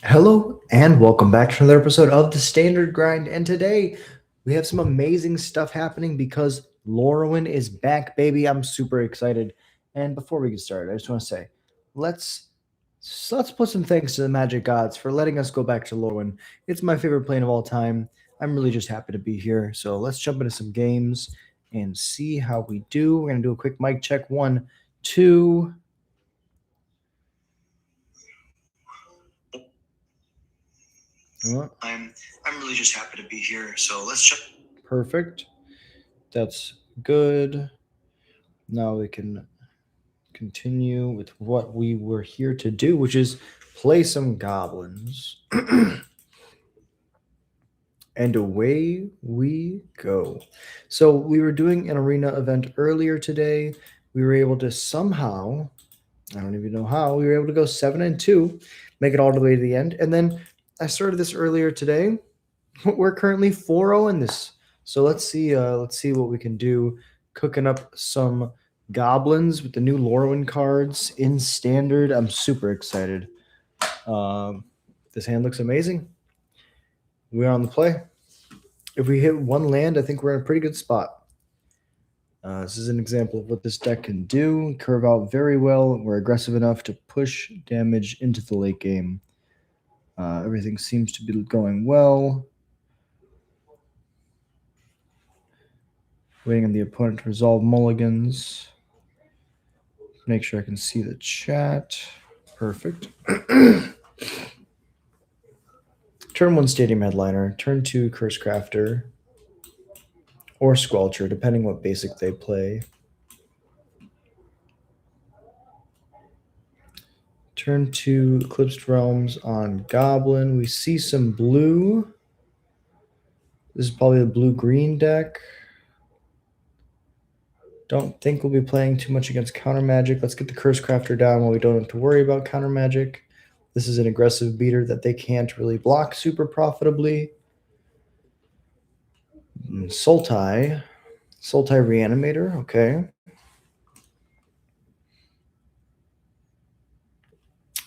Hello and welcome back to another episode of the Standard Grind. And today we have some amazing stuff happening because LORYWN is back, baby. I'm super excited. And before we get started, I just want to say, let's let's put some thanks to the Magic Gods for letting us go back to LORYWN. It's my favorite plane of all time. I'm really just happy to be here. So let's jump into some games and see how we do. We're gonna do a quick mic check. 1, 2. I'm really just happy to be here. So let's check. Perfect. That's good. Now we can continue with what we were here to do, which is play some goblins. And away we go. So we were doing an arena event earlier today. We were able to somehow, I don't even know how, we were able to go 7-2, make it all the way to the end. And then I started this earlier today. We're currently 4-0 in this. So let's see what we can do. Cooking up some goblins with the new LORYWN cards in standard. I'm super excited. This hand looks amazing. We're on the play. If we hit one land, I think we're in a pretty good spot. This is an example of what this deck can do. Curve out very well. We're aggressive enough to push damage into the late game. Everything seems to be going well. Waiting on the opponent to resolve mulligans. Make sure I can see the chat. Perfect. Turn 1 Stadium Headliner. Turn 2 Curse Crafter. Or Squelcher, depending what basic they play. Turn 2 Eclipsed Realms on Goblin. We see some blue. This is probably the blue-green deck. Don't think we'll be playing too much against counter magic. Let's get the Curse Crafter down while we don't have to worry about counter magic. This is an aggressive beater that they can't really block super profitably. Sultai Reanimator, okay.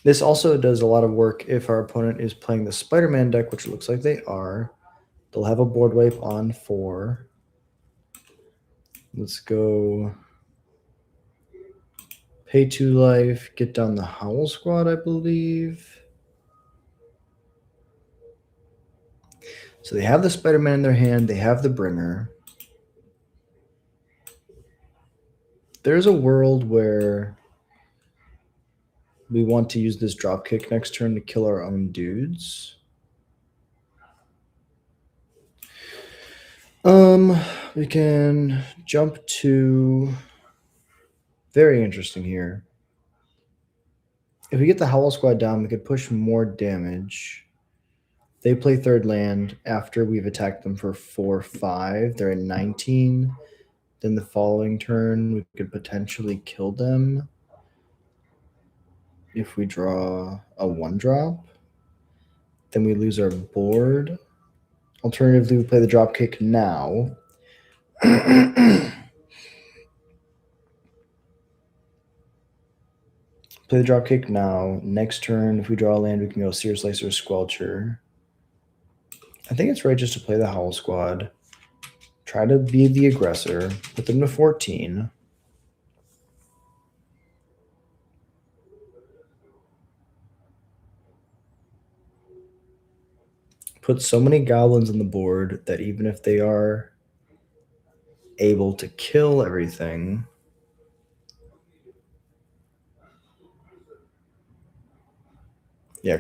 This also does a lot of work if our opponent is playing the Spider-Man deck, which it looks like they are. They'll have a board wipe on 4. Let's go pay 2 life, get down the Howl Squad, I believe. So they have the Spider-Man in their hand, they have the Bringer. There's a world where we want to use this dropkick next turn to kill our own dudes. We can jump to very interesting here. If we get the Howl Squad down, we could push more damage. They play third land after we've attacked them for 4-5. They're at 19. Then the following turn, we could potentially kill them if we draw a 1-drop. Then we lose our board. Alternatively, we play the dropkick now. Play the dropkick now. Next turn, if we draw a land, we can go Seer Slicer or Squelcher. I think it's right just to play the Howl Squad. Try to be the aggressor. Put them to 14. Put so many goblins on the board that even if they are able to kill everything, yeah,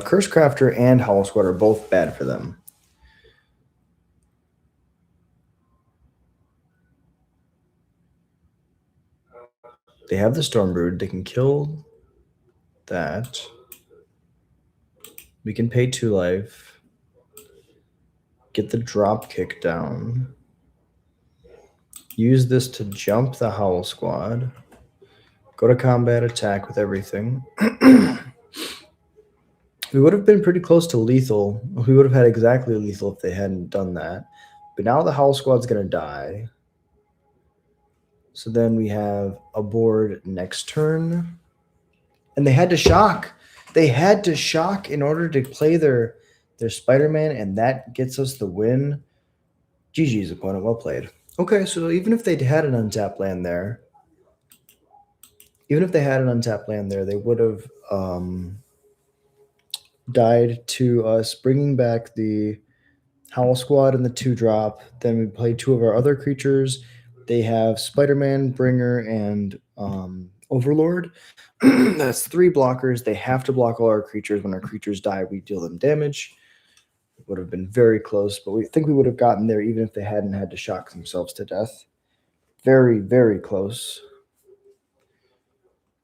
Curse Crafter and Howl Squad are both bad for them. They have the Stormbrood. They can kill that. We can pay 2 life. Get the drop kick down. Use this to jump the Howl Squad. Go to combat, attack with everything. We would have been pretty close to lethal. We would have had exactly lethal if they hadn't done that. But now the Howl Squad's going to die. So then we have a board next turn. And they had to shock. They had to shock in order to play their Spider-Man, and that gets us the win. GG's, opponent. Well played. Okay, so even if they had an untapped land there, they would have died to us bringing back the Howl Squad and the 2-drop. Then we play 2 of our other creatures. They have Spider-Man, Bringer, and Overlord. That's 3 blockers. They have to block all our creatures. When our creatures die, we deal them damage. It would have been very close, but we think we would have gotten there even if they hadn't had to shock themselves to death. Very, very close.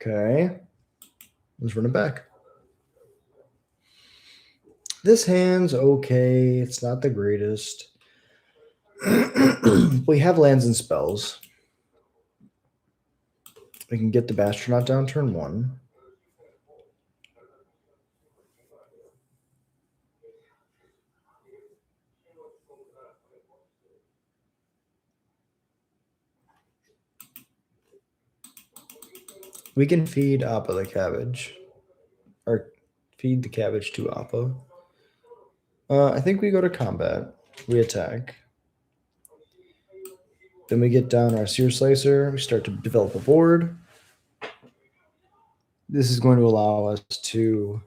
Okay. Let's run it back. This hand's okay. It's not the greatest. We have lands and spells. We can get the Bastronaut down turn 1. We can feed Appa the cabbage. Or feed the cabbage to Appa. I think we go to combat. We attack. Then we get down our Sear Slicer. We start to develop a board. This is going to allow us to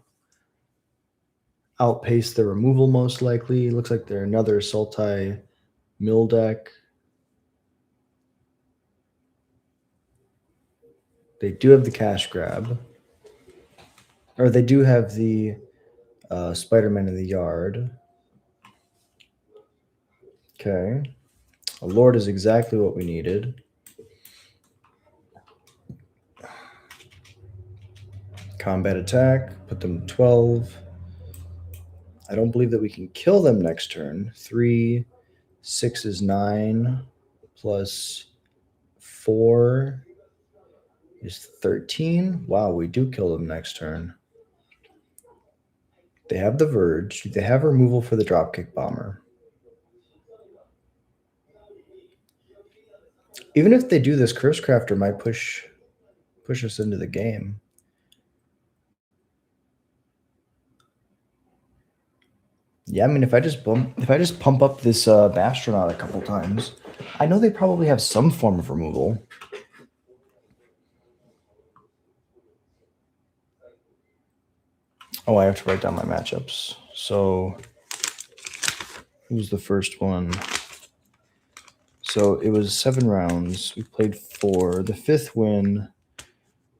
outpace the removal most likely. Looks like they're another Sultai mill deck. They do have the cash grab. Or they do have the Spider-Man in the yard. Okay. A Lord is exactly what we needed. Combat attack. Put them 12. I don't believe that we can kill them next turn. 3, 6 is 9. Plus 4 is 13. Wow, we do kill them next turn. They have the Verge. They have removal for the Dropkick Bomber. Even if they do this, Curse Crafter might push us into the game. Yeah, I mean, if I just pump up this Bastronaut a couple times, I know they probably have some form of removal. Oh, I have to write down my matchups. So, who's the first one? So it was 7 rounds. We played 4. The 5th win,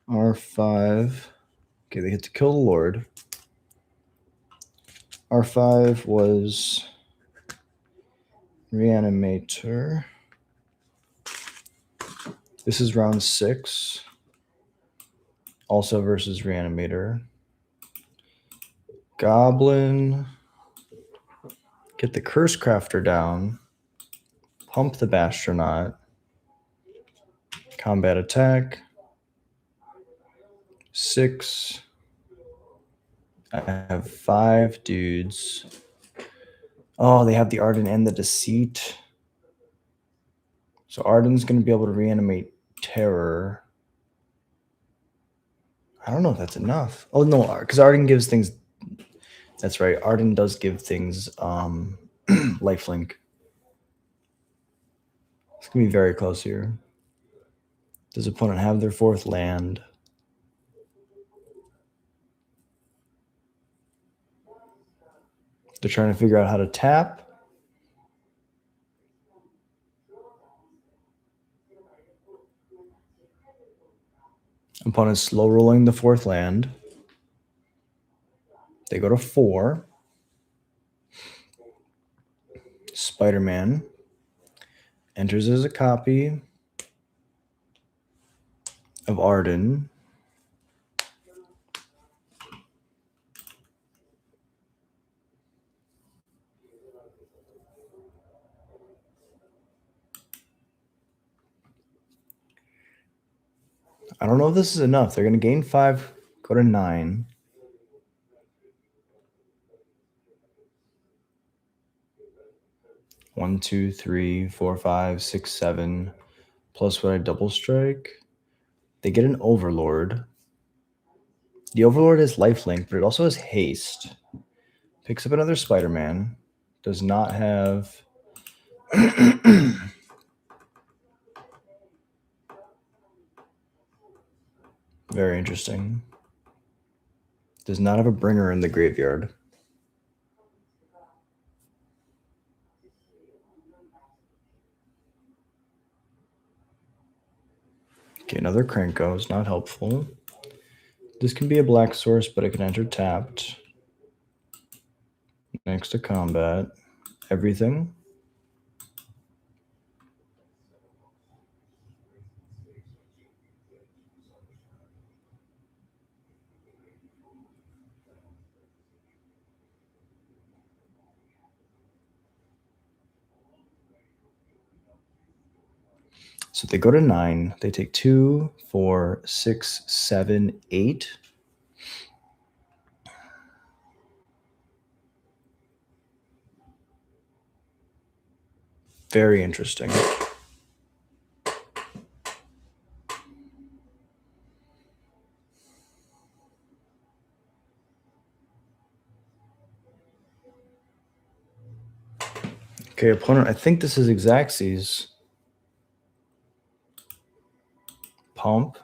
R5. Okay, they get to kill the Lord. R5 was Reanimator. This is round 6. Also versus Reanimator. Goblin. Get the Curse Crafter down. Pump the Bastronaut. Combat attack. 6. I have 5 dudes. Oh, they have the Arden and the Deceit. So Arden's going to be able to reanimate Terror. I don't know if that's enough. Oh, no, because Arden gives things... That's right. Arden does give things lifelink. It's going to be very close here. Does opponent have their 4th land? They're trying to figure out how to tap. Opponent's slow rolling the 4th land. They go to 4. Spider-Man enters as a copy of Arden. I don't know if this is enough. They're going to gain 5, go to 9. One, 2, 3, 4, 5, 6, 7. Plus what I double strike. They get an Overlord. The Overlord has lifelink, but it also has haste. Picks up another Spider-Man. Does not have... Very interesting. Does not have a bringer in the graveyard. Okay, another Krenko is not helpful. This can be a black source, but it can enter tapped. Next to combat. Everything. So they go to 9. They take 2, 4, 6, 7, 8. Very interesting. Okay, opponent, I think this is Xaxes. Pump.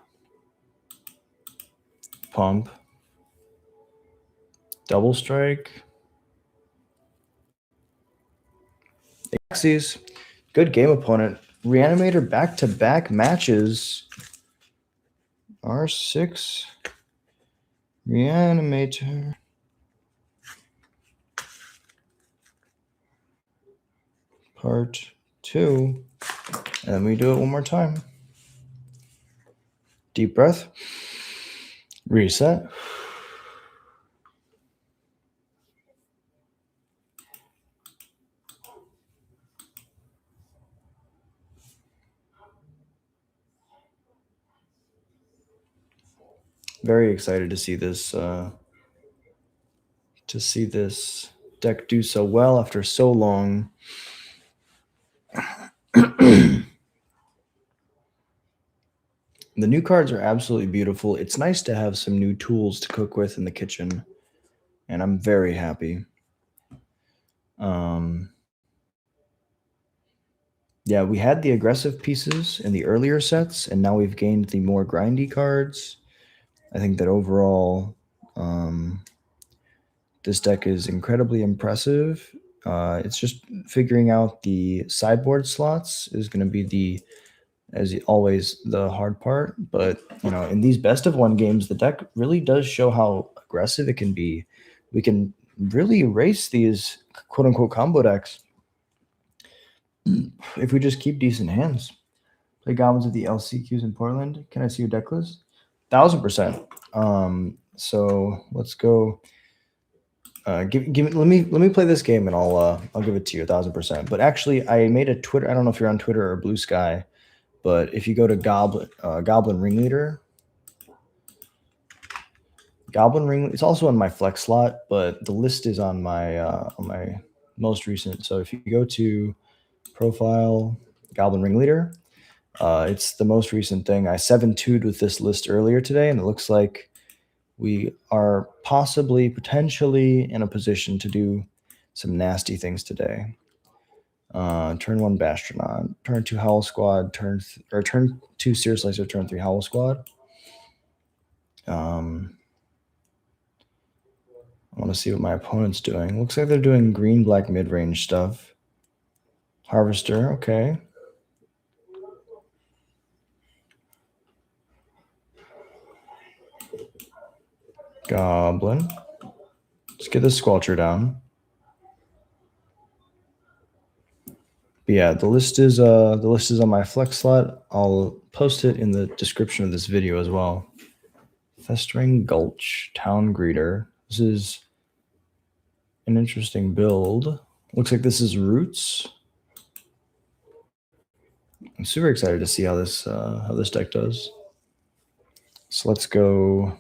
Pump. Double strike. Xaxes. Good game, opponent. Reanimator back-to-back matches. R6. Reanimator. Part 2. And then we do it one more time. Deep breath. Reset. Very excited to see this deck do so well after so long. The new cards are absolutely beautiful. It's nice to have some new tools to cook with in the kitchen, and I'm very happy. Yeah, we had the aggressive pieces in the earlier sets, and now we've gained the more grindy cards. I think that overall, this deck is incredibly impressive. It's just figuring out the sideboard slots is going to be as always, the hard part. But, in these best of one games, the deck really does show how aggressive it can be. We can really erase these quote-unquote combo decks if we just keep decent hands. Play Goblins at the LCQs in Portland. Can I see your deck list? 1000%. So let's go. Let me play this game and I'll give it to you 1000%. But actually, I made a Twitter. I don't know if you're on Twitter or Blue Sky, but if you go to Goblin Ringleader, it's also on my flex slot, but the list is on my most recent. So if you go to profile Goblin Ringleader, it's the most recent thing. I 7-2'd with this list earlier today, and it looks like we are potentially in a position to do some nasty things today. Turn 1 Bastronaut, turn 2 Howl Squad, turn 2 Sear Slicer, turn 3 Howl Squad. I want to see what my opponent's doing. Looks like they're doing green-black mid-range stuff. Harvester, okay. Goblin. Let's get the Squelcher down. But yeah, the list is on my flex slot. I'll post it in the description of this video as well. Festering Gulch, Town Greeter. This is an interesting build. Looks like this is Roots. I'm super excited to see how this deck does. So let's go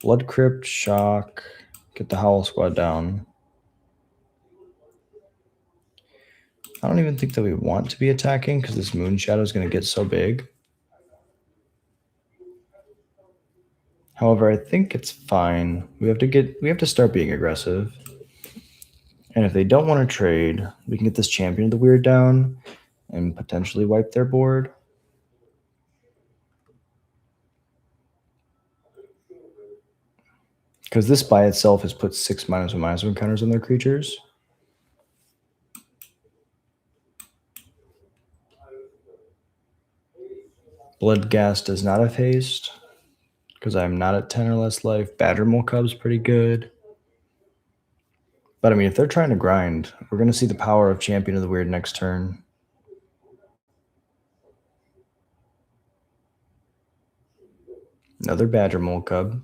Blood Crypt, Shock, get the Howl Squad down. I don't even think that we want to be attacking because this Moon Shadow is going to get so big. However, I think it's fine. We have to start being aggressive. And if they don't want to trade, we can get this champion of the weird down and potentially wipe their board. Because this by itself has put 6 -1/-1 counters on their creatures. Bloodghast does not have haste. Because I'm not at 10 or less life. Badgermole Cub's pretty good. But I mean, if they're trying to grind, we're going to see the power of Champion of the Weird next turn. Another Badgermole Cub.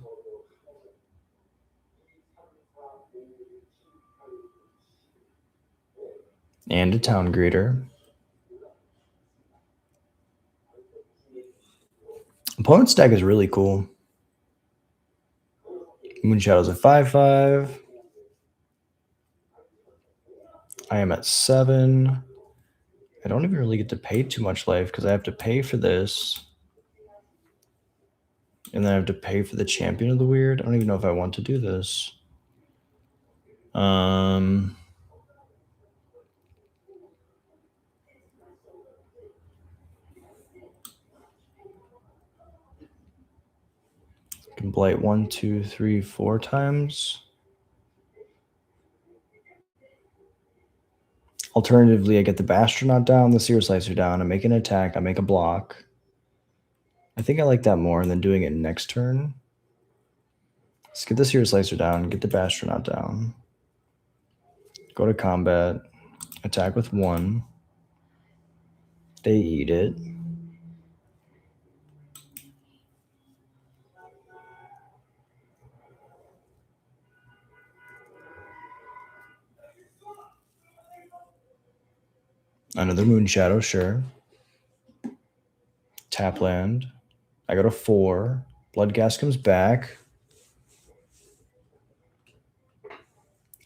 And a Town Greeter. Opponent's deck is really cool. Moonshadow's a 5/5. I am at 7. I don't even really get to pay too much life because I have to pay for this. And then I have to pay for the Champion of the Weird. I don't even know if I want to do this. Can blight 1, 2, 3, 4 times. Alternatively, I get the Bastronaut down, the Seer Slicer down, I make an attack, I make a block. I think I like that more than doing it next turn. Let's get the Seer Slicer down, get the Bastronaut down. Go to combat, attack with 1. They eat it. Another Moonshadow, sure. Tap land. I go to 4. Bloodghast comes back.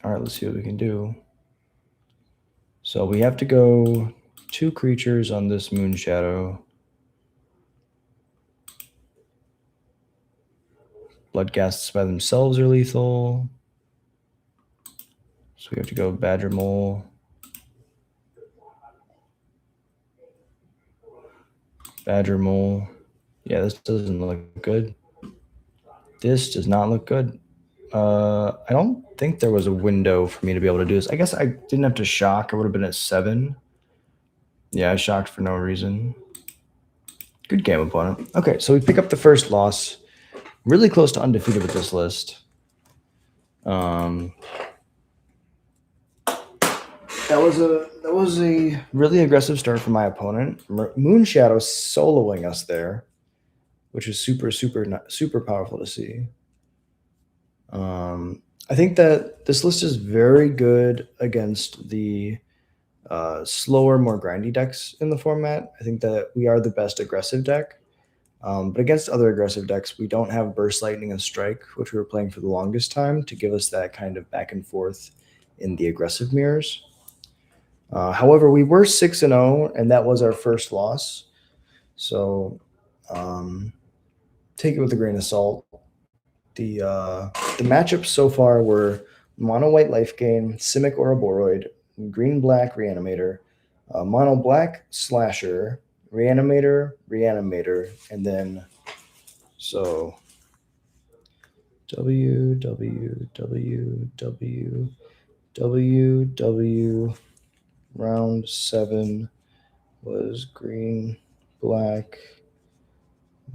All right, let's see what we can do. So we have to go 2 creatures on this Moonshadow. Bloodghasts by themselves are lethal. So we have to go Badgermole. Badgermole. Yeah, this doesn't look good. This does not look good. I don't think there was a window for me to be able to do this. I guess I didn't have to shock. I would have been at 7. Yeah, I shocked for no reason. Good game, opponent. Okay, so we pick up the first loss. Really close to undefeated with this list. That was a really aggressive start for my opponent. Moonshadow soloing us there, which is super powerful to see. I think that this list is very good against the slower, more grindy decks in the format. I think that we are the best aggressive deck. But against other aggressive decks, we don't have Burst Lightning and Strike, which we were playing for the longest time, to give us that kind of back and forth in the aggressive mirrors. However, we were 6-0, and that was our first loss. So take it with a grain of salt. The matchups so far were Mono White Life Gain, Simic Ouroboros, Green Black Reanimator, Mono Black Slasher, Reanimator, and then so W round 7 was Green Black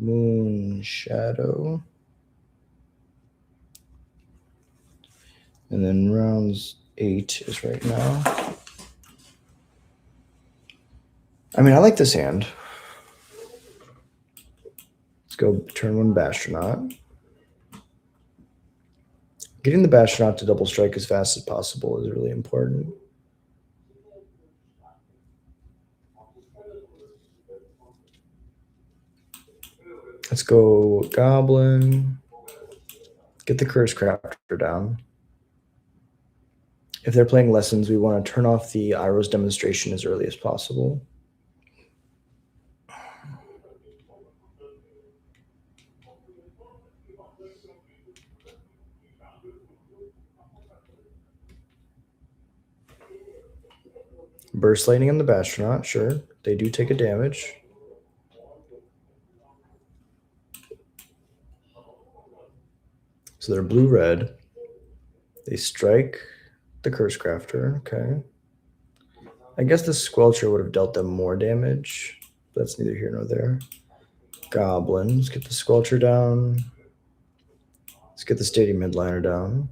Moonshadow. And then rounds 8 is right now. I mean, I like this hand. Let's go turn 1 Bastronaut. Getting the Bastronaut to double strike as fast as possible is really important. Let's go Goblin. Get the Curse Crafter down. If they're playing Lessons, we want to turn off the Iroh's Demonstration as early as possible. Burst Lightning on the Bastronaut, sure. They do take a damage. So they're blue-red. They strike the Curse Crafter, okay. I guess the Squelcher would have dealt them more damage. But that's neither here nor there. Goblins, get the Squelcher down. Let's get the Stadium Headliner down.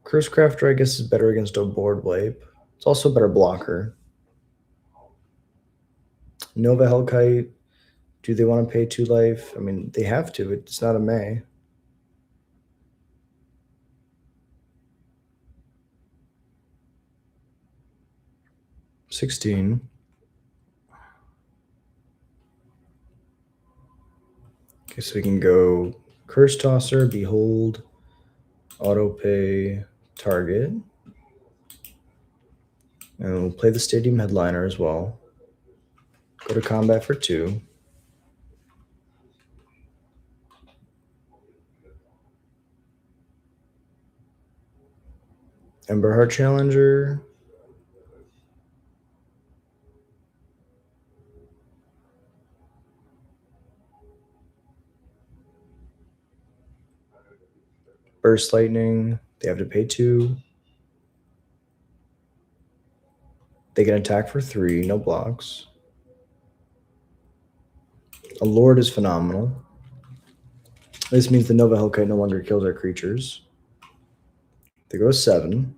Curse Crafter, I guess, is better against a board wipe. It's also a better blocker. Nova Hellkite, do they want to pay 2 life? I mean, they have to. It's not a May. $16. Okay, so we can go Curse Tosser, Behold, Auto Pay, Target. And we'll play the Stadium Headliner as well. Go to combat for 2. Emberheart Challenger. Burst Lightning. They have to pay 2. They can attack for 3, no blocks. A Lord is phenomenal. This means the Nova Hellkite no longer kills our creatures. They go 7.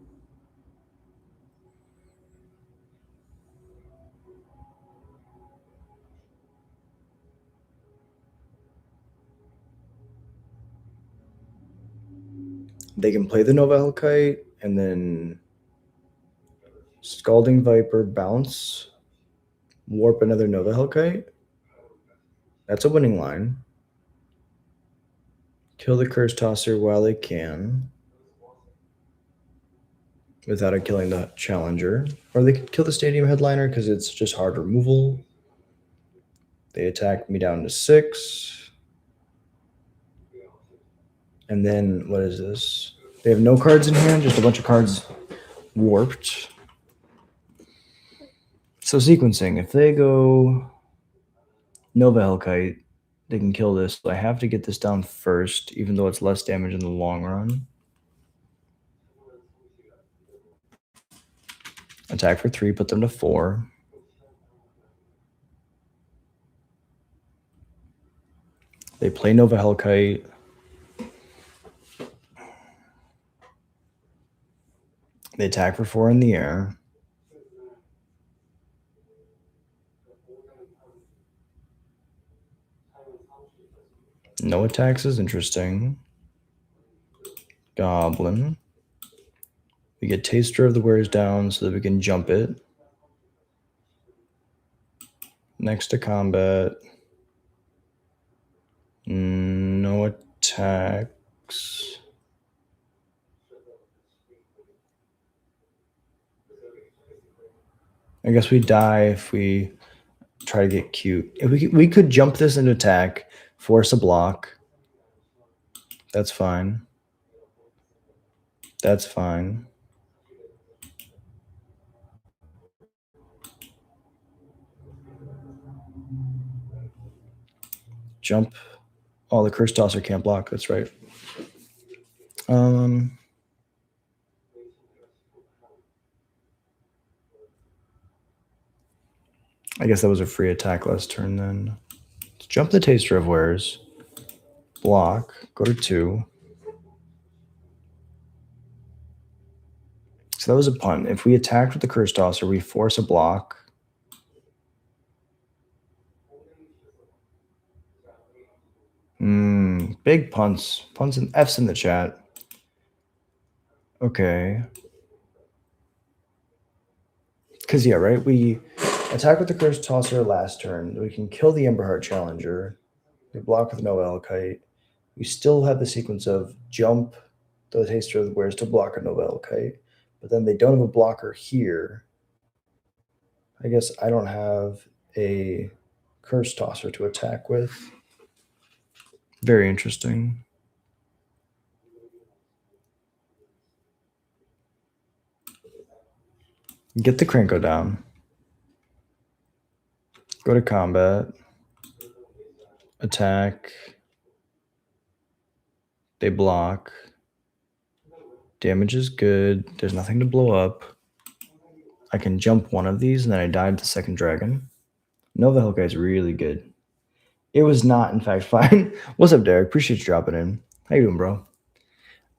They can play the Nova Hellkite and then Scalding Viper, bounce, warp another Nova Hellkite. That's a winning line. Kill the Curse Tosser while they can without it killing the Challenger. Or they could kill the Stadium Headliner because it's just hard removal. They attack me down to 6. And then, what is this? They have no cards in hand, just a bunch of cards warped. So sequencing, if they go Nova Hellkite, they can kill this. So I have to get this down first, even though it's less damage in the long run. Attack for 3, put them to 4. They play Nova Hellkite. They attack for 4 in the air. No attacks is interesting. Goblin. We get Taster of the Wears down so that we can jump it. Next to combat. No attacks. I guess we die if we try to get cute. If we could jump this into attack, force a block. That's fine. That's fine. Jump. Oh, the Curse Tosser can't block. That's right. I guess that was a free attack last turn then. Let's jump the Taster of Wares. Block. Go to 2. So that was a punt. If we attacked with the Curse Tosser, we force a block. Big punts. Punts and F's in the chat. Okay. Because, yeah, right? We attack with the Curse Tosser last turn. We can kill the Emberheart Challenger. We block with no Hellkite. We still have the sequence of jump the Taster of the Wares to block a Nova Hellkite. But then they don't have a blocker here. I guess I don't have a Curse Tosser to attack with. Very interesting. Get the Krenko down. Go to combat. Attack. They block. Damage is good. There's nothing to blow up. I can jump one of these, and then I died the second dragon. Nova Hellkite is really good. It was not, in fact, fine. What's up, Derek? Appreciate you dropping in. How you doing, bro?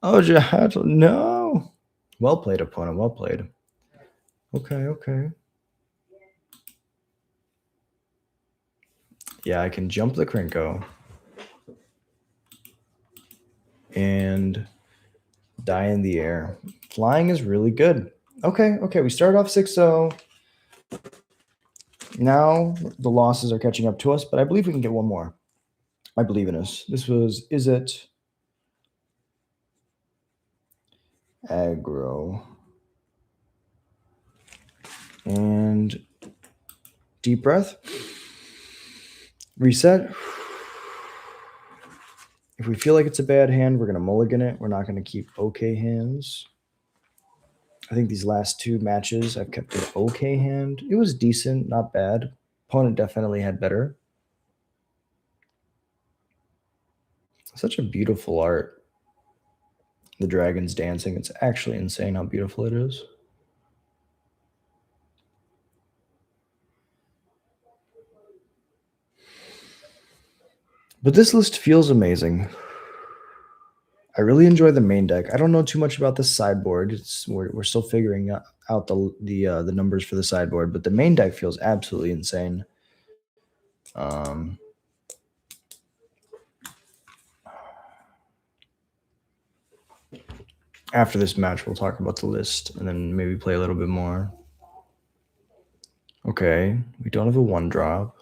Oh, Jahad, no. Well played, opponent. Well played. Okay. Yeah, I can jump the Krenko. And die in the air. Flying is really good. Okay. We started off 6-0. Now the losses are catching up to us, but I believe we can get one more. I believe in us. This was, is it aggro? And deep breath. Reset. If we feel like it's a bad hand, we're going to mulligan it. We're not going to keep okay hands. I think these last two matches, I've kept an okay hand. It was decent, not bad. Opponent definitely had better. Such a beautiful art. The dragons dancing. It's actually insane how beautiful it is. But this list feels amazing. I really enjoy the main deck. I don't know too much about the sideboard. We're still figuring out the numbers for the sideboard, but the main deck feels absolutely insane. After this match, we'll talk about the list and then maybe play a little bit more. Okay, we don't have a 1-drop.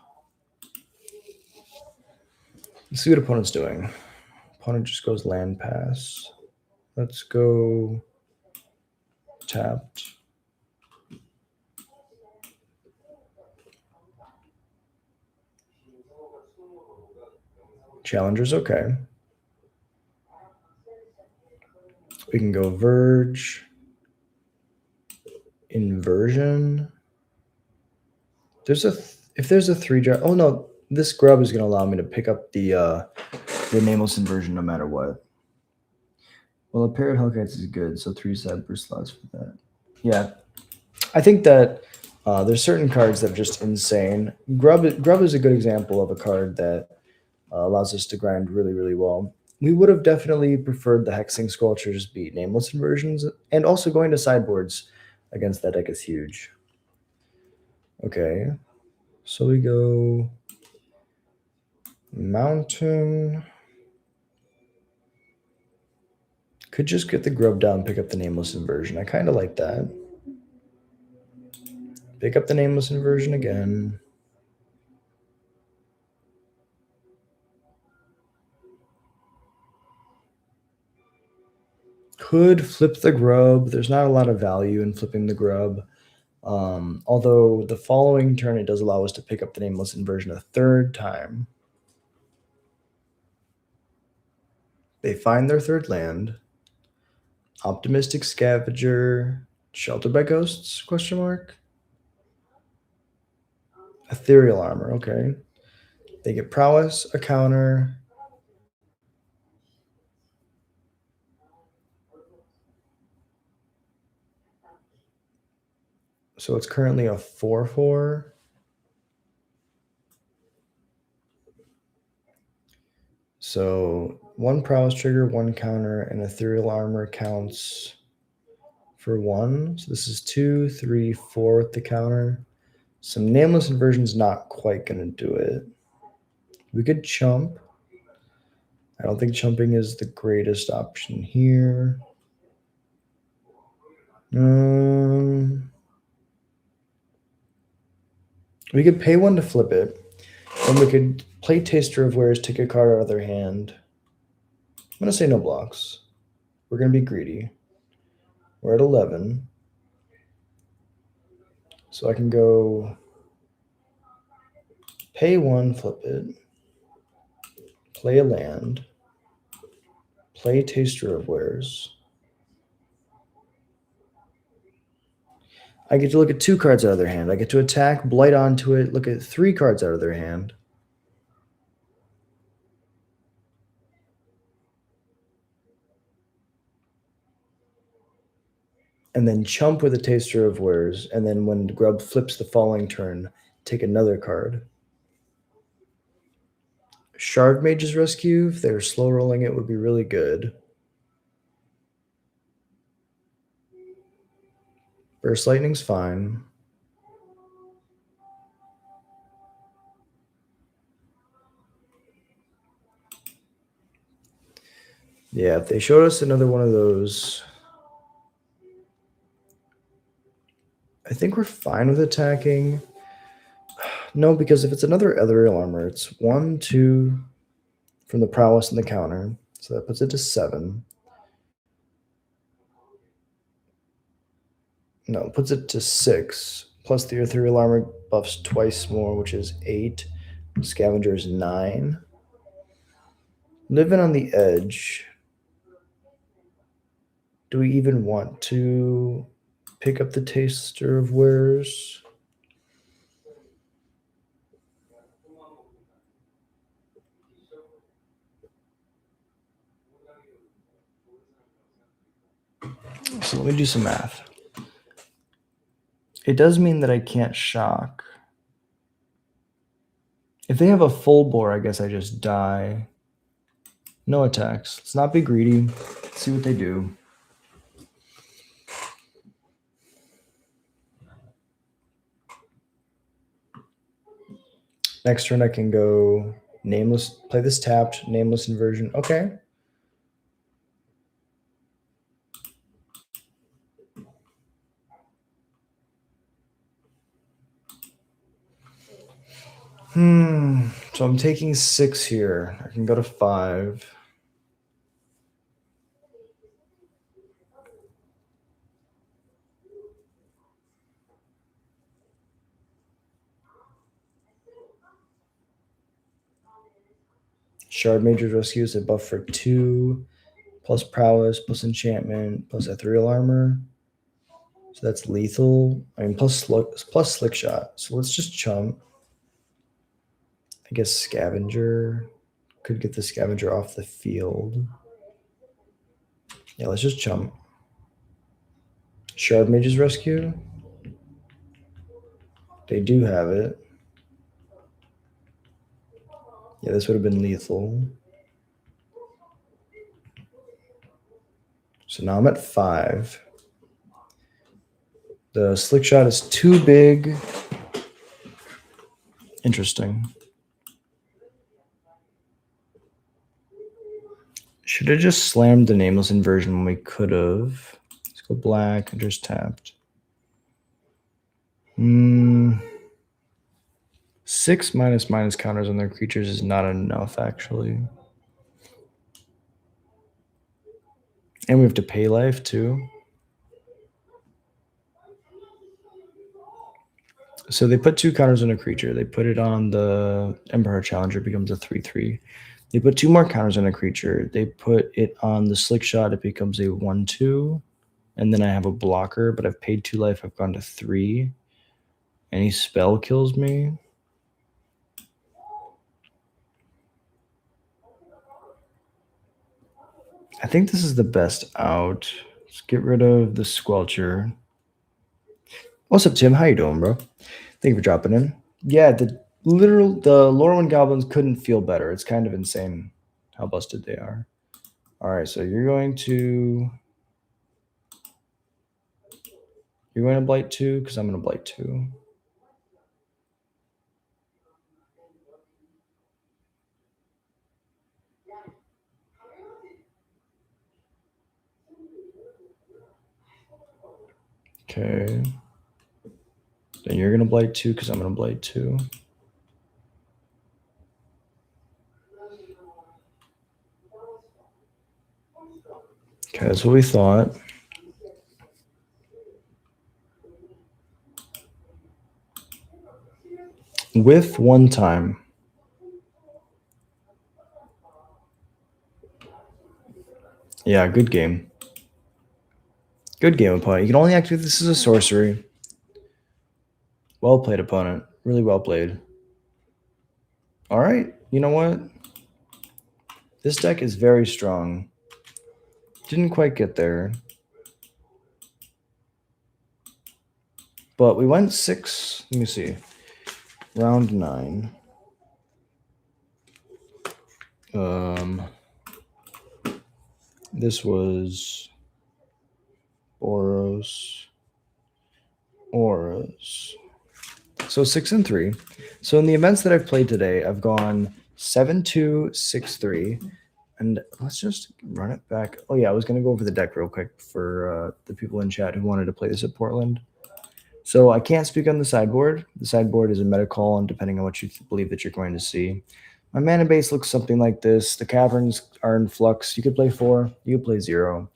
Let's see what opponent's doing. Opponent just goes land pass. Let's go tapped. Challenger's okay. We can go Verge. Inversion. If there's a 3-drop. Oh no, this grub is gonna allow me to pick up the nameless inversion no matter what. Well, a pair of Hellkites is good, so 3 sideboard slots for that. Yeah, I think that there's certain cards that are just insane. Grub is a good example of a card that allows us to grind really, really well. We would have definitely preferred the Hexing Sculptures beat nameless inversions, and also going to sideboards against that deck is huge. Okay, so we go Mountain. Could just get the grub down, pick up the nameless inversion. I kind of like that. Pick up the nameless inversion again. Could flip the grub. There's not a lot of value in flipping the grub. Although the following turn, it does allow us to pick up the nameless inversion a 3rd time. They find their 3rd land. Optimistic Scavenger. Sheltered by Ghosts? Question mark. Ethereal Armor. Okay. They get Prowess, a counter. So it's currently a 4/4. So 1 prowess trigger, 1 counter, and ethereal armor counts for 1. So this is 2, 3, 4 with the counter. Some nameless inversion's not quite going to do it. We could chump. I don't think chumping is the greatest option here. We could pay 1 to flip it. And we could play Taster of Wares, take a card out of their hand. I'm going to say no blocks. We're going to be greedy. We're at 11. So I can go pay 1, flip it, play a land, play Taster of Wares. I get to look at 2 cards out of their hand. I get to attack, blight onto it, look at 3 cards out of their hand. And then chump with a Taster of Wares, and then when Grub flips the following turn, take another card. Shard Mage's Rescue, if they're slow rolling it, would be really good. Burst Lightning's fine. Yeah, if they showed us another one of those, I think we're fine with attacking. No, because if it's another Ethereal Armor, it's 1, 2 from the Prowess and the counter. So that puts it to 7. No, it puts it to 6. Plus the Ethereal Armor buffs twice more, which is 8. Scavenger is 9. Living on the edge. Do we even want to pick up the Taster of Wares? So let me do some math. It does mean that I can't shock. If they have a full bore, I guess I just die. No attacks. Let's not be greedy. Let's see what they do. Next turn I can go Nameless, play this tapped, Nameless Inversion. Okay. So I'm taking 6 here. I can go to 5. Shard Mage's Rescue is a buff for 2, plus Prowess, plus Enchantment, plus Ethereal Armor. So that's lethal. I mean, plus Slick Shot. So let's just chump. I guess Scavenger. Could get the Scavenger off the field. Yeah, let's just chump. Shard Mage's Rescue. They do have it. Yeah, this would have been lethal. So now I'm at 5. The Slick Shot is too big. Interesting. Should have just slammed the Nameless Inversion when we could have. Let's go black and just tapped. 6 -/- counters on their creatures is not enough, actually. And we have to pay life, too. So they put 2 counters on a creature. They put it on the Emperor Challenger, becomes a 3/3. They put 2 more counters on a creature. They put it on the Slick Shot. It becomes a 1/2. And then I have a blocker, but I've paid 2 life. I've gone to 3. Any spell kills me. I think this is the best out. Let's get rid of the Squelcher. What's up, Tim? How you doing, bro? Thank you for dropping in. Yeah, the LORYWN Goblins couldn't feel better. It's kind of insane how busted they are. All right, so you're going to blight 2 because I'm going to blight 2. Okay. Then you're going to blight 2 because I'm going to blight 2. Okay, that's what we thought. With 1 time. Yeah, good game. Good game, opponent. You can only activate this as a sorcery. Well played, opponent. Really well played. All right. You know what? This deck is very strong. Didn't quite get there. But we went 6. Let me see. Round 9. This was Boros. Auras. So 6 and 3. So in the events that I've played today, I've gone 7-2, 6-3. And let's just run it back. Oh yeah, I was gonna go over the deck real quick for the people in chat who wanted to play this at Portland. So I can't speak on the sideboard. The sideboard is a meta call, and depending on what you believe that you're going to see. My mana base looks something like this. The caverns are in flux. You could play 4. You could play 0.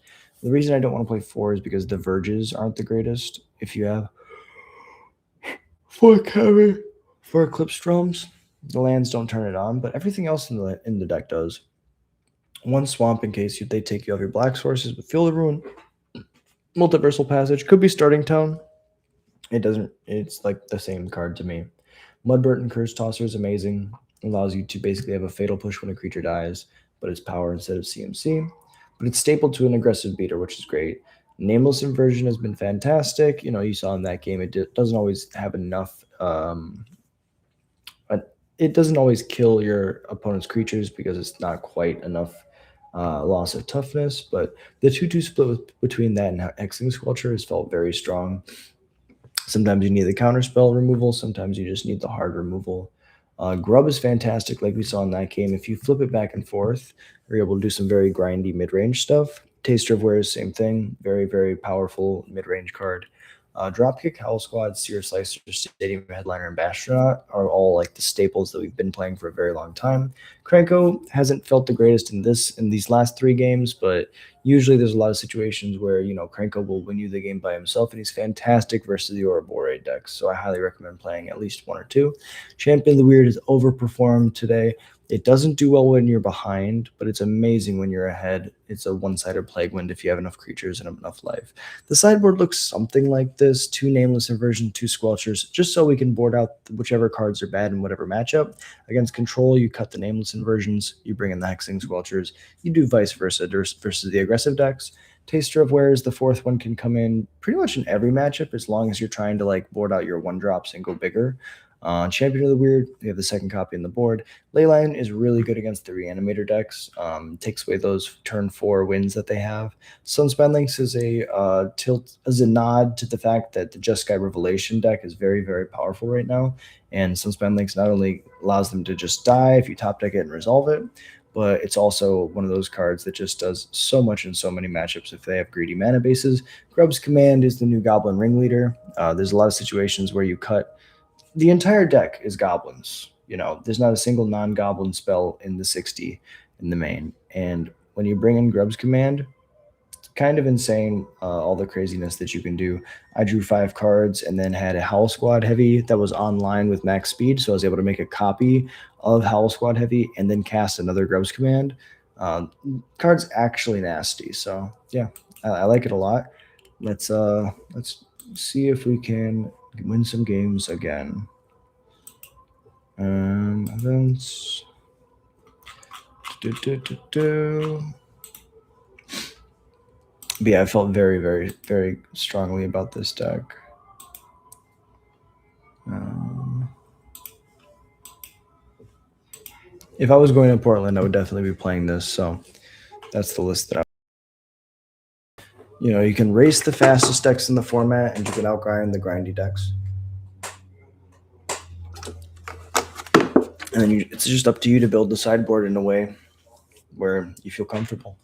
The reason I don't want to play 4 is because the verges aren't the greatest. If you have 4 cavern, 4 eclipse drums, the lands don't turn it on, but everything else in the deck does. 1 swamp in case they take you off your black sources, but Field of Ruin, Multiversal Passage, could be Starting Town. It doesn't, it's like the same card to me. Mudburton Curse Tosser is amazing. Allows you to basically have a fatal push when a creature dies, but it's power instead of CMC. But it's stapled to an aggressive beater, which is great. Nameless Inversion has been fantastic. You know, you saw in that game, it doesn't always have enough. It doesn't always kill your opponent's creatures because it's not quite enough loss of toughness. But the 2-2 split between that and Hexing Squelcher has felt very strong. Sometimes you need the counterspell removal. Sometimes you just need the hard removal. Grub is fantastic, like we saw in that game. If you flip it back and forth, you're able to do some very grindy mid-range stuff. Taster of Wares, same thing. Very, very powerful mid-range card. Dropkick, Howl Squad, Seer Slicer, Stadium Headliner, and Bastronaut are all like the staples that we've been playing for a very long time. Krenko hasn't felt the greatest in these last 3 games, but usually there's a lot of situations where, you know, Krenko will win you the game by himself, and he's fantastic versus the Ouroboros decks. So I highly recommend playing at least 1 or 2. Champion of the Weird has overperformed today. It doesn't do well when you're behind, but it's amazing when you're ahead. It's a one-sided Plague Wind if you have enough creatures and enough life. The sideboard looks something like this: 2 Nameless Inversion, 2 Squelchers, just so we can board out whichever cards are bad in whatever matchup. Against Control, you cut the Nameless Inversions, you bring in the Hexing Squelchers, you do vice versa versus the aggressive decks. Taster of Wares, the 4th one, can come in pretty much in every matchup as long as you're trying to like board out your 1-drops and go bigger. Champion of the Weird, we have the 2nd copy on the board. Leyline is really good against the Reanimator decks. Takes away those turn 4 wins that they have. Sunspine Links is a nod to the fact that the Jeskai Revelation deck is very, very powerful right now. And Sunspine Links not only allows them to just die if you top deck it and resolve it, but it's also one of those cards that just does so much in so many matchups if they have greedy mana bases. Grub's Command is the new Goblin Ringleader. There's a lot of situations where you cut the entire deck is goblins. You know, there's not a single non-goblin spell in the 60 in the main. And when you bring in Grub's Command, it's kind of insane, all the craziness that you can do. I drew 5 cards and then had a Howl Squad Heavy that was online with max speed, so I was able to make a copy of Howl Squad Heavy and then cast another Grub's Command. Card's actually nasty, so yeah, I like it a lot. Let's see if we can win some games again. Events. But yeah, I felt very, very, very strongly about this deck. If I was going to Portland, I would definitely be playing this. So that's the list that you can race the fastest decks in the format, and you can outgrind the grindy decks. And then it's just up to you to build the sideboard in a way where you feel comfortable.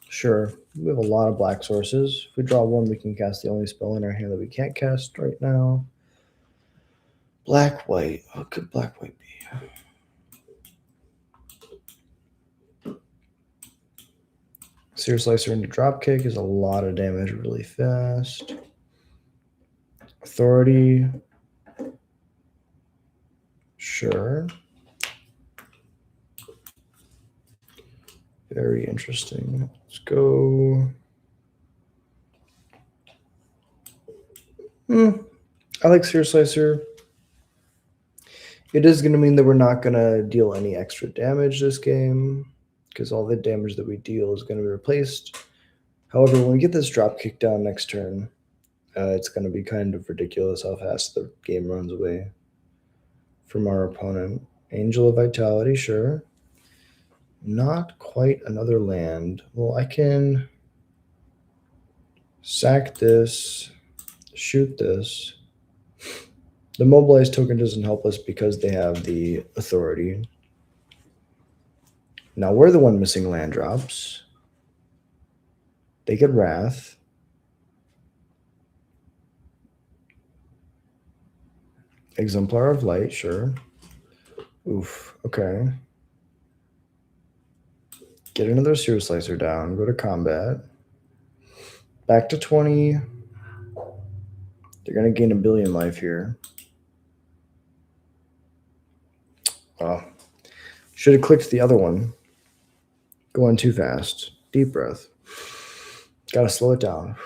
Sure. We have a lot of black sources. If we draw 1, we can cast the only spell in our hand that we can't cast right now. Black, white. What could black, white be? Seer Slicer into Dropkick is a lot of damage really fast. Authority. Sure. Very interesting. Let's go. I like Seer Slicer. It is going to mean that we're not going to deal any extra damage this game, because all the damage that we deal is going to be replaced. However, when we get this drop kick down next turn, it's going to be kind of ridiculous how fast the game runs away from our opponent. Angel of Vitality, sure. Not quite another land. Well, I can sack this, shoot this. The mobilize token doesn't help us because they have the authority. Now we're the one missing land drops. They get Wrath. Exemplar of Light, sure. Oof, okay. Get another Seer Slicer down, go to combat. Back to 20. They're going to gain 1 billion life here. Oh, should have clicked the other one. Going too fast. Deep breath. Gotta slow it down.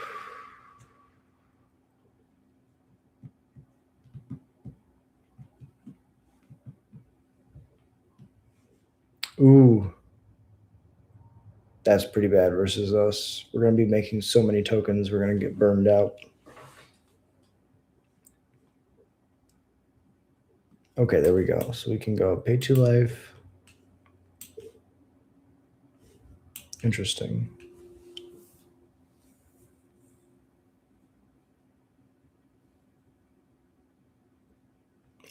Ooh. That's pretty bad versus us. We're going to be making so many tokens, we're going to get burned out. Okay, there we go. So we can go pay 2 life. Interesting.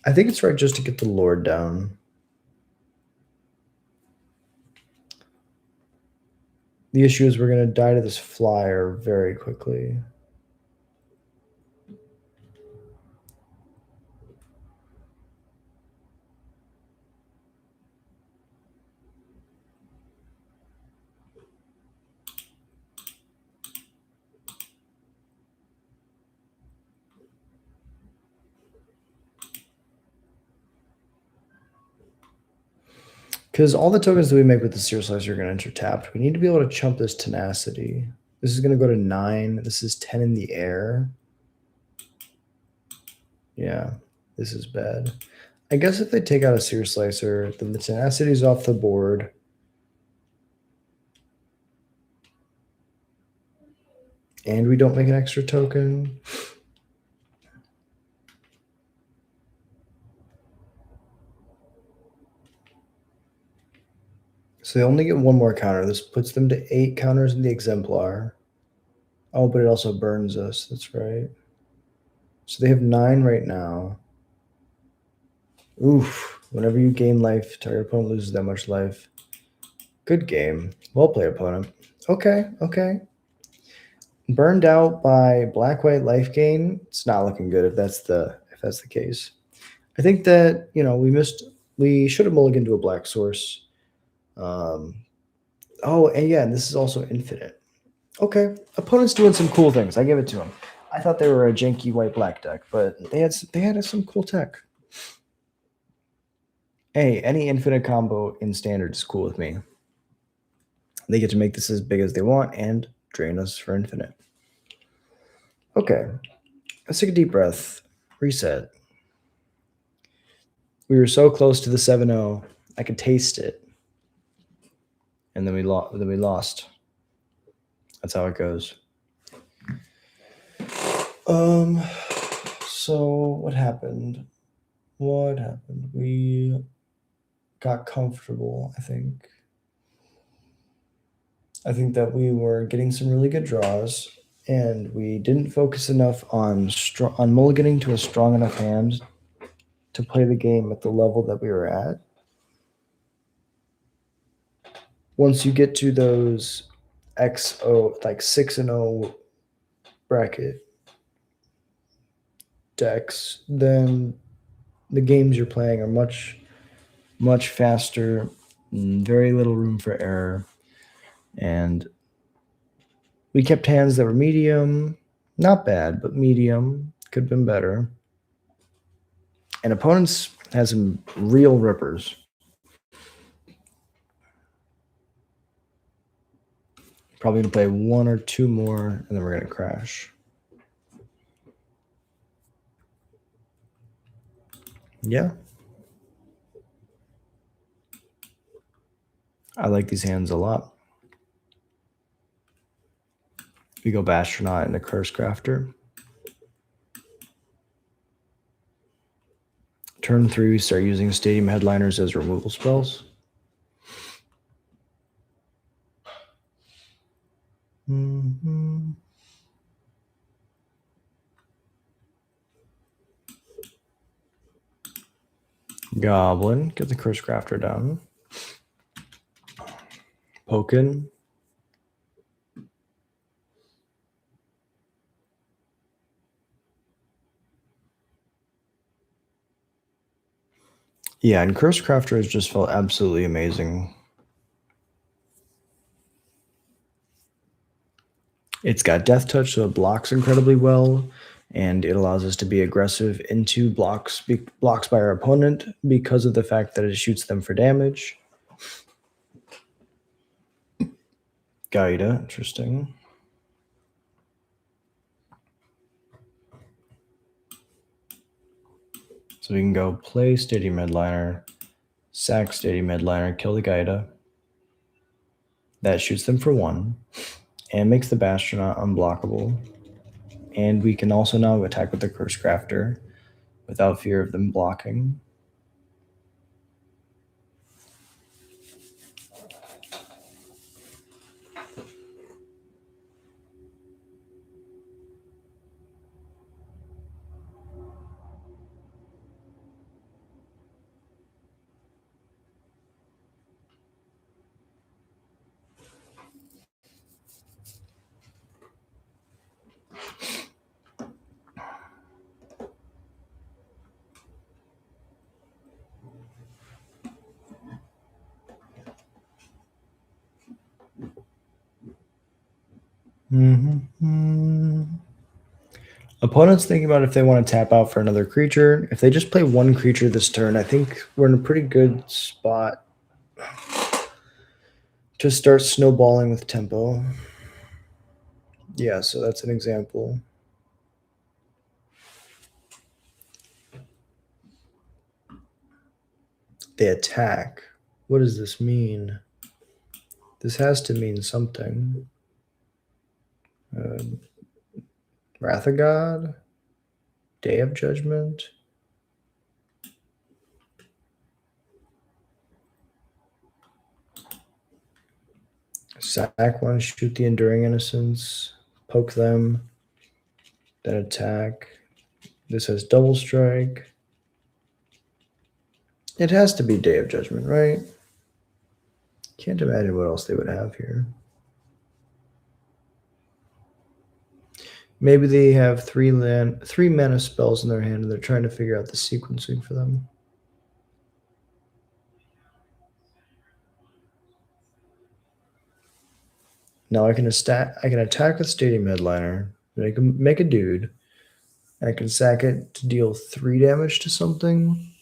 I think it's right just to get the Lord down. The issue is we're going to die to this flyer very quickly. Because all the tokens that we make with the Seer Slicer are going to enter tapped. We need to be able to chump this Tenacity. This is going to go to 9. This is 10 in the air. Yeah, this is bad. I guess if they take out a Seer Slicer, then the Tenacity is off the board. And we don't make an extra token. So they only get 1 more counter. This puts them to 8 counters in the Exemplar. Oh, but it also burns us. That's right. So they have 9 right now. Oof. Whenever you gain life, target opponent loses that much life. Good game. Well played, opponent. Okay, okay. Burned out by black-white life gain. It's not looking good if that's the case. I think that, you know, we should have mulliganed to a black source. Oh, and yeah, this is also infinite. Okay, opponent's doing some cool things. I give it to him. I thought they were a janky white-black deck, but they had some cool tech. Hey, any infinite combo in standard is cool with me. They get to make this as big as they want and drain us for infinite. Okay, let's take a deep breath. Reset. We were so close to the 7-0. I could taste it. And then we lost. That's how it goes. So what happened? We got comfortable, I think. I think that we were getting some really good draws, and we didn't focus enough on mulliganing to a strong enough hand to play the game at the level that we were at. Once you get to those XO, like 6-0 bracket decks, then the games you're playing are much, much faster, very little room for error, and We kept hands that were medium. Not bad, but medium. Could have been better. And opponents had some real rippers. Probably going to play one or two more, and then we're going to crash. Yeah. I like these hands a lot. We go Bastronaut into Curse Crafter. Turn 3, we start using Stadium Headliners as removal spells. Goblin, get the Curse Crafter down. Pokin. Yeah, and Curse Crafter has just felt absolutely amazing. It's got Death Touch, so it blocks incredibly well, and it allows us to be aggressive into blocks by our opponent because of the fact that it shoots them for damage. Gaida, interesting. So we can go play Stadium Headliner, sack Stadium Headliner, kill the Gaida. That shoots them for 1 and makes the Bastronaut unblockable. And we can also now attack with the Curse Crafter without fear of them blocking. Opponents thinking about if they want to tap out for another creature. If they just play one creature this turn, I think we're in a pretty good spot to start snowballing with tempo. Yeah, so that's an example. They attack. What does this mean? This has to mean something. Wrath of God? Day of Judgment? Sack one, shoot the Enduring Innocence, poke them, then attack. This has double strike. It has to be Day of Judgment, right? Can't imagine what else they would have here. Maybe they have 3 mana spells in their hand and they're trying to figure out the sequencing for them. Now I can attack with Stadium Headliner, make a dude. I can sack it to deal 3 damage to something.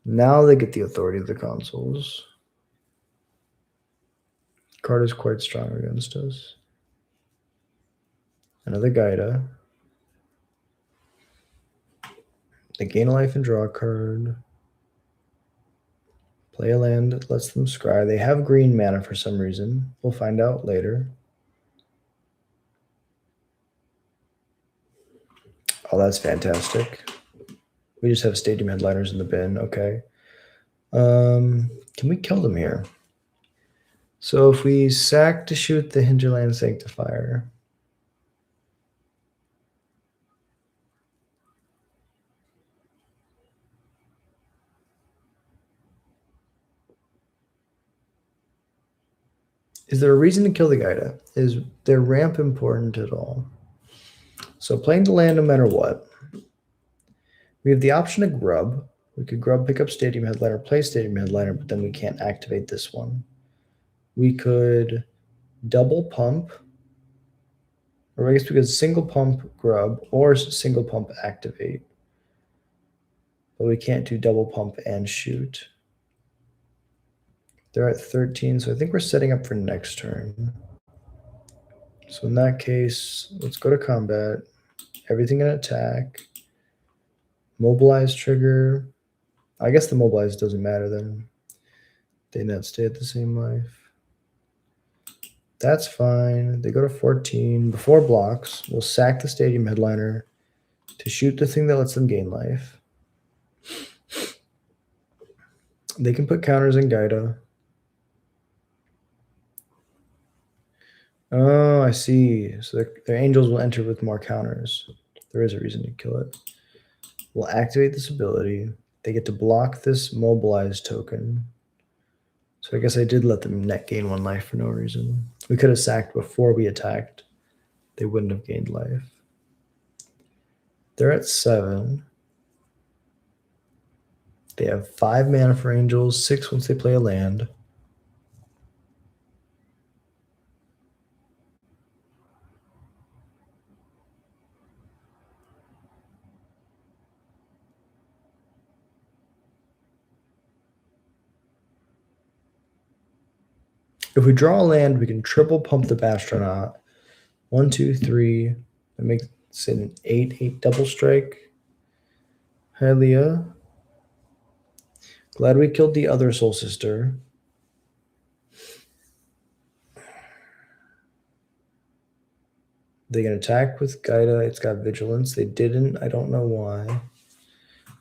Now they get the authority of the consoles. Card is quite strong against us. Another Gaida. They gain a life and draw a card. Play a land that lets them scry. They have green mana for some reason. We'll find out later. Oh, that's fantastic. We just have Stadium Headliners in the bin. Okay. Can we kill them here? So if we sack to shoot the Hinterland Sanctifier. Is there a reason to kill the Gaida? Is their ramp important at all? So playing the land no matter what. We have the option to grub. We could grub, pick up Stadium Headliner, play Stadium Headliner, but then we can't activate this one. We could double pump, or I guess we could single pump grub or single pump activate. But we can't do double pump and shoot. They're at 13, so I think we're setting up for next turn. So in that case, let's go to combat. Everything in attack. Mobilize trigger. I guess the mobilize doesn't matter then. They not stay at the same life. That's fine. They go to 14. Before blocks, we'll sack the stadium headliner to shoot the thing that lets them gain life. They can put counters in Gaida. Oh, I see. So their angels will enter with more counters. There is a reason to kill it. We'll activate this ability. They get to block this mobilize token. So I guess I did let them net gain 1 life for no reason. We could have sacked before we attacked. They wouldn't have gained life. They're at 7. They have 5 mana for angels, 6 once they play a land. If we draw a land, we can triple pump the Bastronaut. 1, 2, 3. That makes it an 8/8 double strike. Hylia. Glad we killed the other Soul Sister. They can attack with Gaida. It's got vigilance. They didn't. I don't know why.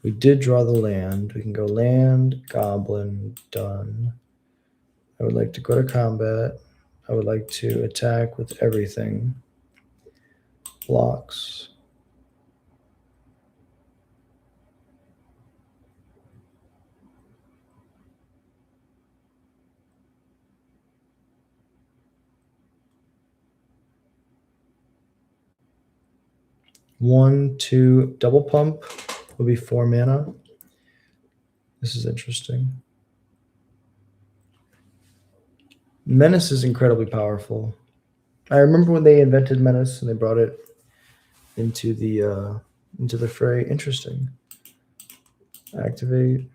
We did draw the land. We can go land, goblin, done. I would like to go to combat. I would like to attack with everything. Blocks. One, two, double pump will be 4 mana. This is interesting. Menace is incredibly powerful. I remember when they invented Menace and they brought it into the fray. Interesting. Activate.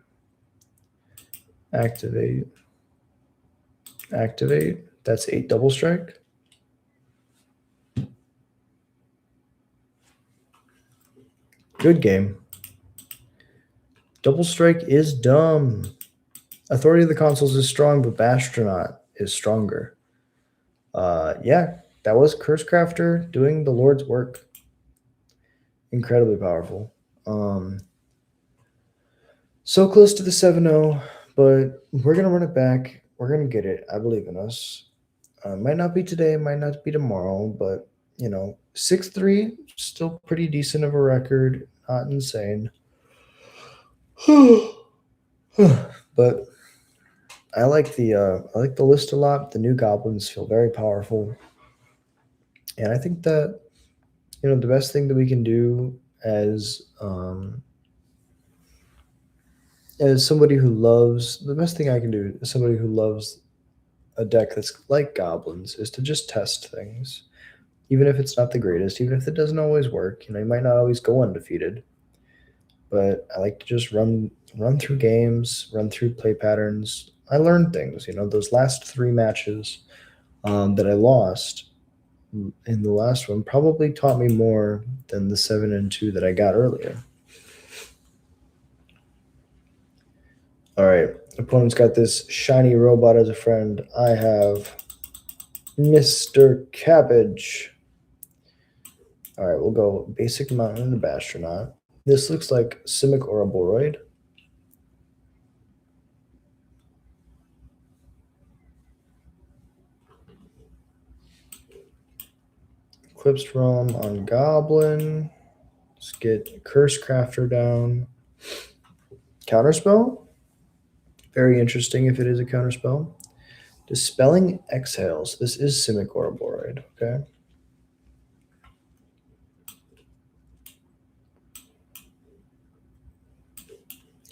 Activate. Activate. That's 8 double strike. Good game. Double strike is dumb. Authority of the Consuls is strong, but Bastronaut is stronger. Yeah, that was Cursecrafter doing the Lord's work. Incredibly powerful. So close to the 7-0, but we're going to run it back. We're going to get it. I believe in us. Might not be today, might not be tomorrow, but, 6-3, still pretty decent of a record. Not insane. But I like the list a lot. The new goblins feel very powerful. And I think that, the best thing that we can do as somebody who loves, the best thing I can do as somebody who loves a deck that's like goblins is to just test things. Even if it's not the greatest, even if it doesn't always work, you might not always go undefeated. But I like to just run through games, run through play patterns. I learned things, those last 3 matches that I lost in the last one probably taught me more than the 7-2 that I got earlier. All right, opponent's got this shiny robot as a friend. I have Mr. Cabbage. All right, we'll go basic mountain and Bastronaut. This looks like Simic or a Boroid. Eclipsed Realm on Goblin. Let's get Cursecrafter down. Counterspell. Very interesting if it is a counterspell. Dispelling Exhales. This is Simic or a Boroid, okay?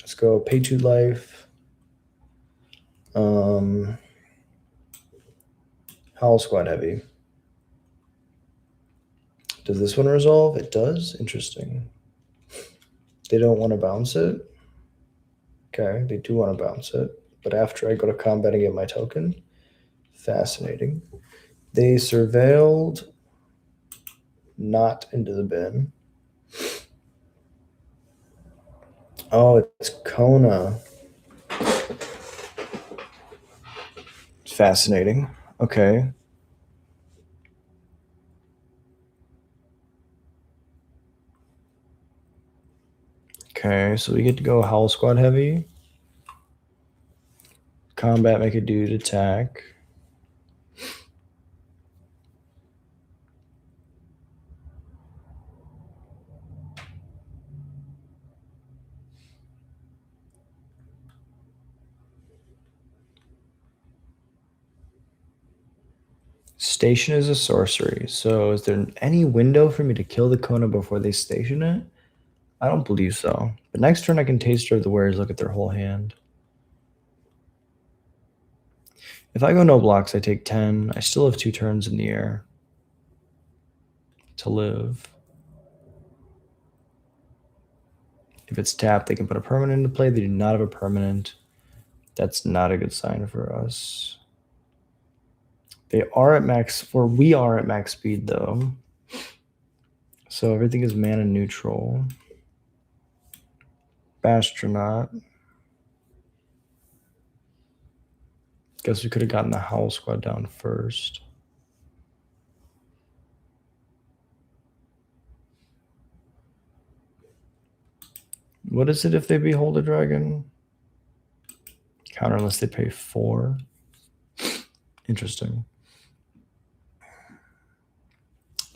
Let's go pay 2 life. Howl Squad heavy. Does this one resolve? It does? Interesting. They don't want to bounce it? Okay, they do want to bounce it. But after I go to combat and get my token? Fascinating. They surveilled, not into the bin. Oh, it's Kona. Fascinating. Okay. Okay, so we get to go Howl Squad heavy. Combat, make a dude attack. Station is a sorcery. So is there any window for me to kill the Kona before they station it? I don't believe so. But next turn I can taster of the wares, look at their whole hand. If I go no blocks, I take 10. I still have 2 turns in the air to live. If it's tapped, they can put a permanent into play. They do not have a permanent. That's not a good sign for us. They are at max, or we are at max speed though. So everything is mana neutral. Bastronaut. Guess we could have gotten the Howl Squad down first. What is it if they behold a dragon? Counter unless they pay 4. Interesting.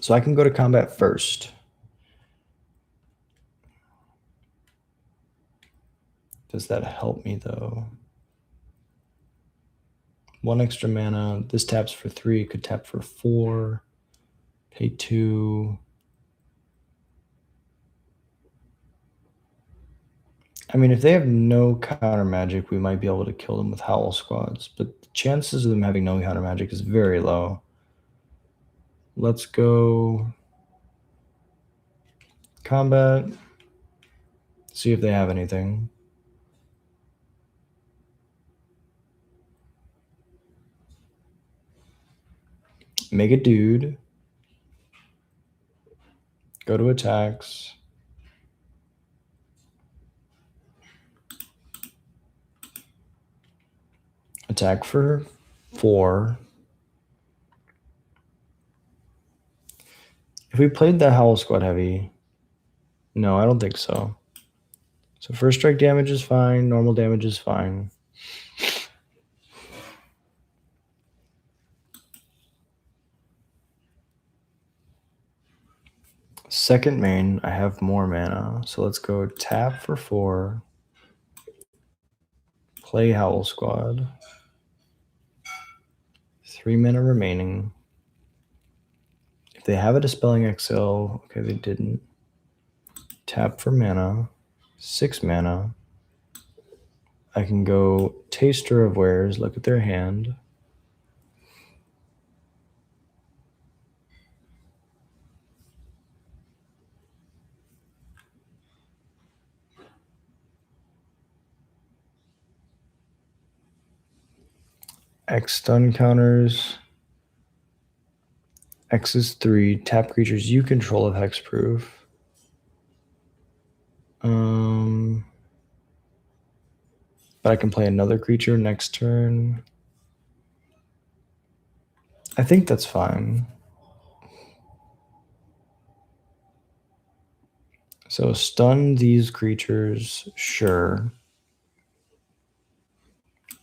So I can go to combat first. Does that help me though? 1 extra mana. This taps for 3. It could tap for 4. Pay 2. I mean, if they have no counter magic, we might be able to kill them with Howl Squads, but the chances of them having no counter magic is very low. Let's go combat. See if they have anything. Make a dude. Go to attacks. Attack for 4. If we played the Howl Squad heavy, no, I don't think so. So first strike damage is fine. Normal damage is fine. Second main, I have more mana. So let's go tap for 4. Play Howl Squad. 3 mana remaining. If they have a Dispelling Exhale, okay, they didn't. Tap for mana. 6 mana. I can go Taster of Wares, look at their hand. X stun counters. X is 3. Tap creatures you control of hexproof. But I can play another creature next turn. I think that's fine. So stun these creatures, sure.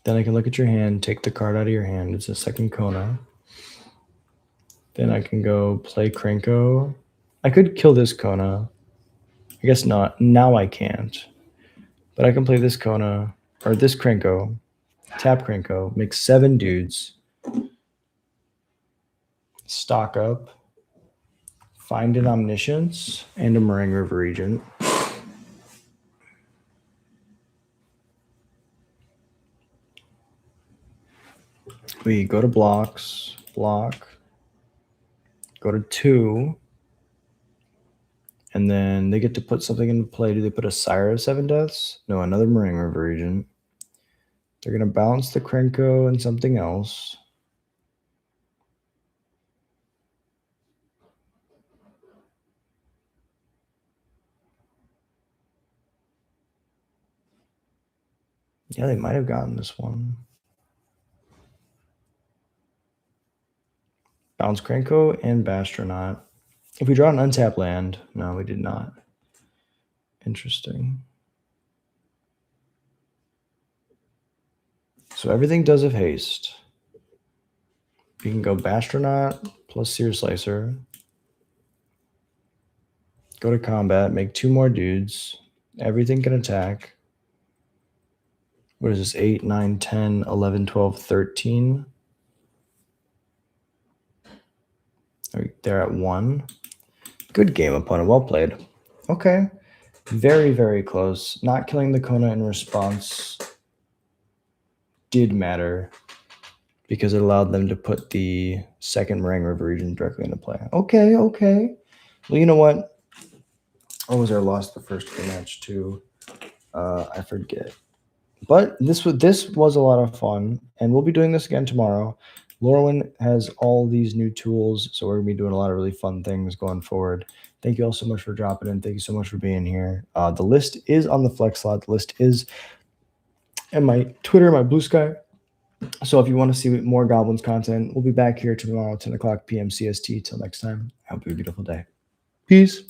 Then I can look at your hand, take the card out of your hand. It's a second Kona. Then I can go play Krenko. I could kill this Kona. I guess not. Now I can't. But I can play this Kona, or this Krenko. Tap Krenko. Make 7 dudes. Stock up. Find an Omniscience and a Meringue River Regent. We go to blocks. block, go to 2, and then they get to put something into play. Do they put a Sire of 7 Deaths? No, another Marine River Regent. They're going to bounce the Krenko and something else. Yeah, they might have gotten this one. Bounce Krenko and Bastronaut. If we draw an untapped land, no, we did not. Interesting. So everything does have haste. We can go Bastronaut plus Seer Slicer. Go to combat, make 2 more dudes. Everything can attack. What is this? 8, 9, 10, 11, 12, 13. They're at 1. Good game, opponent. Well played. Okay. Very, very close. Not killing the Kona in response did matter because it allowed them to put the second Meringue River region directly into play. Okay, okay. Well, you know what? What was our loss the first match to? I forget. But this was a lot of fun, and we'll be doing this again tomorrow. LORYWN has all these new tools, so we're going to be doing a lot of really fun things going forward. Thank you all so much for dropping in. Thank you so much for being here. The list is on the Flex slot. The list is in my Twitter, my Blue Sky. So if you want to see more Goblins content, we'll be back here tomorrow, 10 o'clock p.m. CST. Till next time, I hope you have a beautiful day. Peace.